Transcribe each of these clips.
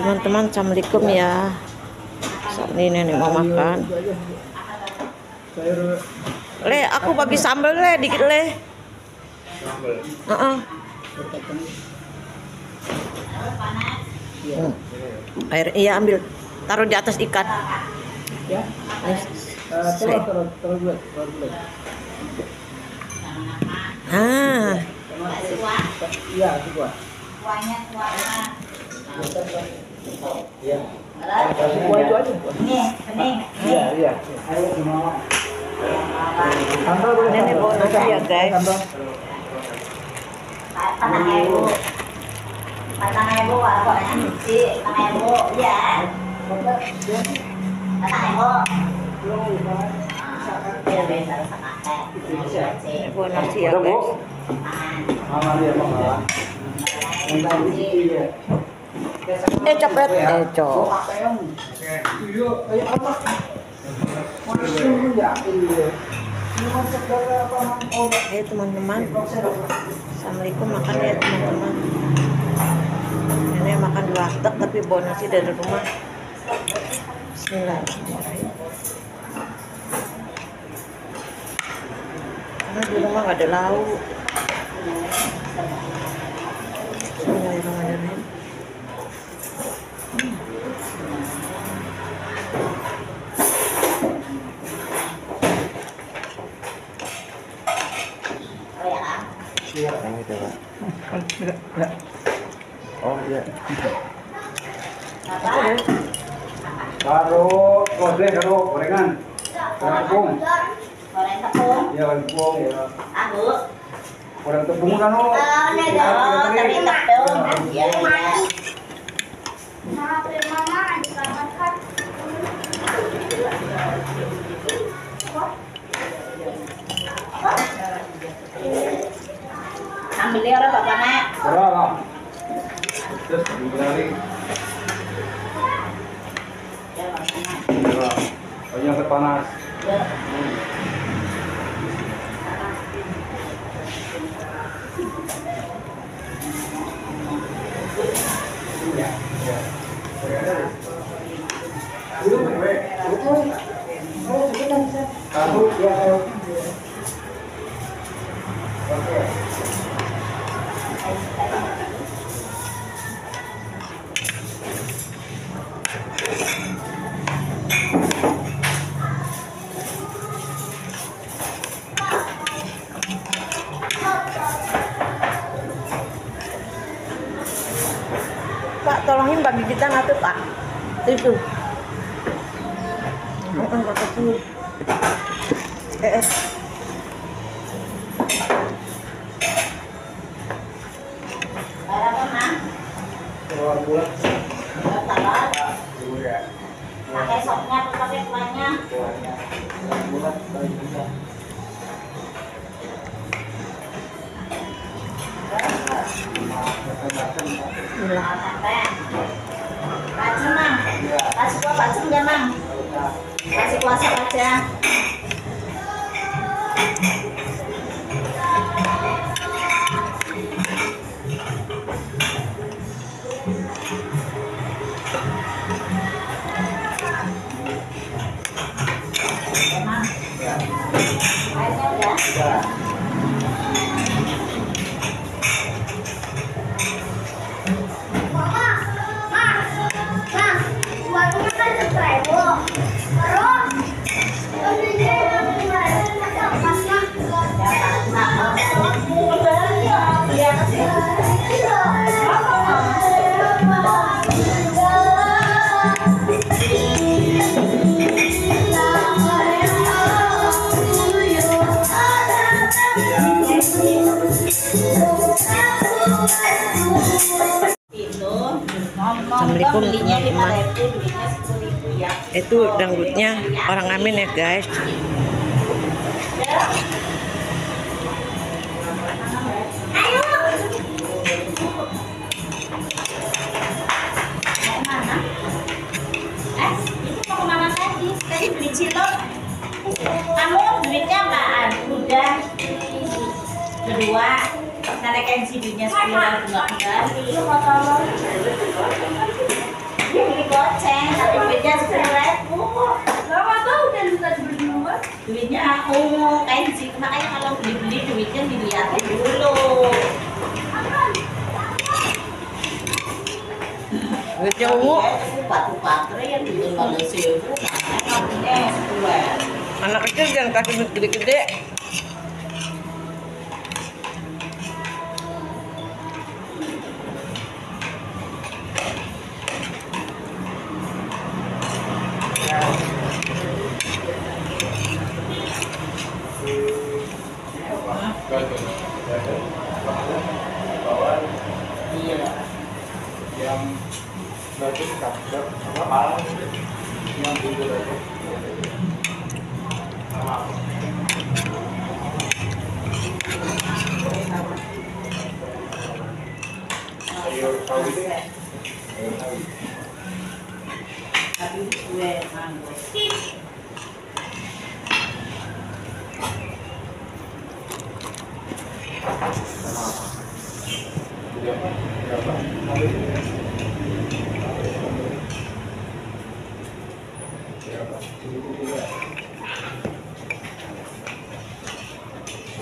Teman-teman, assalamualaikum ya. Saat ini nenek mau makan. Le, aku bagi sambal le, dikit le. Air iya ambil, taruh di atas ikan. Ya. Iya, itu gua. Iya. Gua itu aja. Iya, iya. Nenek bawa nasi ya guys. Patang ibu apa si patang ibu ya patang ibu ya biasa Nenek bawa nasi ya guys. Cepet teman-teman, assalamualaikum, makan ya teman-teman. Nenek makan di warteg tapi bawa nasi dari rumah. Bismillahirrahmanirrahim. Karena di rumah nggak ada lauk. Bismillahirrahmanirrahim. Yang itu Pak. Oh iya. Taruh gorengan. Tepung. goreng tepung Iya, tepung ya. aku Goreng tepung kan oh. tapi tepung ya ya ambil orang bapak nak Berapa? Terus dibilari. ya bapak nak Banyak panas. ya Pak, tolongin bagi kita ngatu Pak. Itu. Kata dulu. berapa mah Bulat. pakai sopnya atau pakai kuahnya Bulat baik bisa. bacem mang kasih kuah bacem ya mang kasih kuah saja emang airnya udah Assalamualaikum teman-teman. Itu dangdutnya orang Amin ya guys. Itu mau kemana tadi? Tadi beli cilok. Kamu duitnya apaan? Udah kedua. Nanti kan si duitnya 10 nggak kembali. Aku kayak makanya kalau beli-beli duitnya dilihatin dulu. Duitnya ungu. Batu baterai yang dulu Malaysia itu Anak kecil jangan kasih duit gede-gede. iya. Yang berarti apa? Yang bulu itu. Sayur sawi. Sayur sawi. Tapi gue mangga.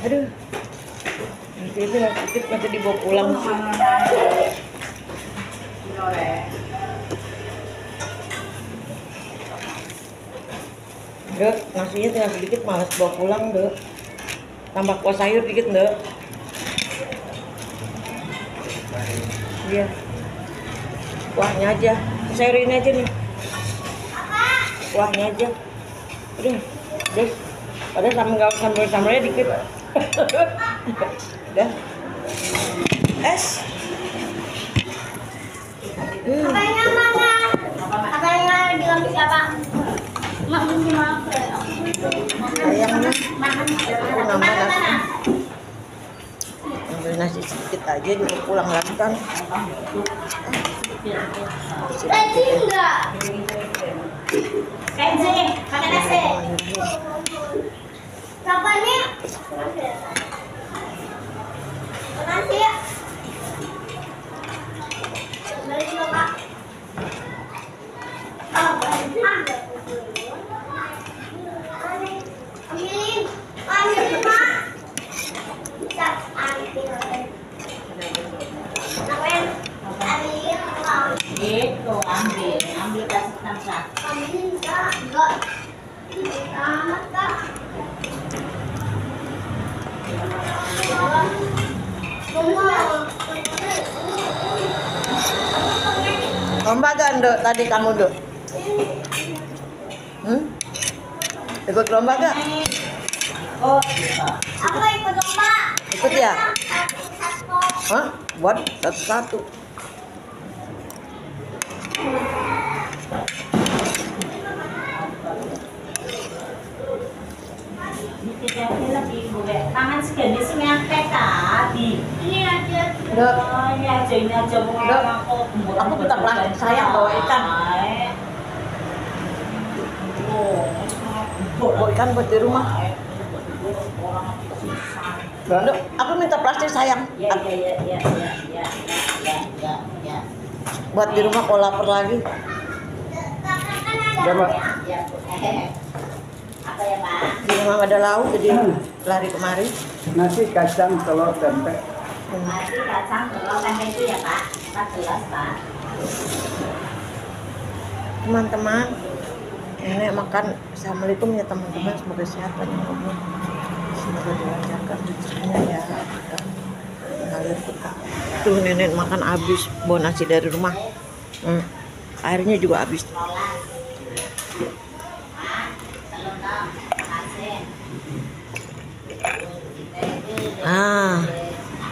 Aduh. Nanti itu sedikit nanti dibawa pulang sih. Dek, nasinya tinggal sedikit, malas bawa pulang, Dek. Tambah kuah sayur dikit, Dek. Iya. Kuahnya aja. Sayur ini aja nih. Kuahnya aja. Aduh, Dek. Padahal sambal-sambalnya dikit. Udah. Es. Apanya mana? Apanya bilang siapa? Makan cuma Sayangnya makan aku nambah nasi. Ambil nasi sedikit aja dibawa pulang lagi kan. Nasi enggak? Nasi, pakai nasi. Siapa nih? Nasi ya? Dari siapa? Oh, ambilin, ambilin Pak. Bisa ambil. Ngapain? Ambilin Pak. Gitu, ambil kasih tangsa. Ambilin Kak, enggak. Amat Kak. Lomba gak, Dek, tadi kamu, Dek? Ikut lomba gak? Oh, gitu. Aku ikut lomba. Ikut ya? Hah? Buat satu-satu. Dikit-dikit lagi gue. Tangan segini sih nyampe tadi. Ini aja. Dek, Oh, ini aja mau Dok, aku. aku minta plastik sayang bawa ikan. Bawa ikan buat di rumah. Dek, aku minta plastik sayang. Ya. Buat di rumah kalau lapar lagi. Ya, Mbak. Ya. Apa ya, Pak? Di rumah nggak ada lauk jadi lari kemari. Nasi kacang telur tempe. Nasi kacang telur tempe itu ya, Pak. 14, Pak. Teman-teman, nenek makan. Assalamualaikum ya teman-teman, semoga sehat panjang umur, semoga dilancarkan rezekinya ya. Ngalir berkah. Tuh nenek makan habis, bawa nasi dari rumah. Airnya juga habis.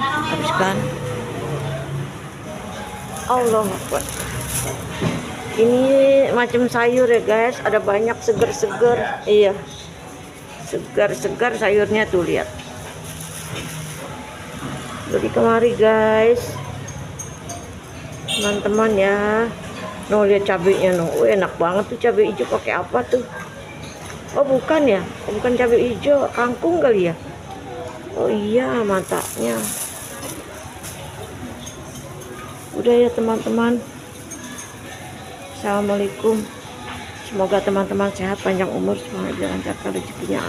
Habis kan? Allah Akbar. Ini macam sayur ya guys, ada banyak segar-segar. Iya, segar-segar sayurnya tuh, lihat. Jadi kemari guys, teman-teman ya. No, lihat cabenya no. Enak banget tuh cabai hijau, pakai apa tuh? Oh bukan ya, bukan cabai hijau, kangkung kali ya. Oh iya, matanya. Udah ya teman-teman. Assalamualaikum. Semoga teman-teman sehat panjang umur, semoga dilancarkan rezekinya.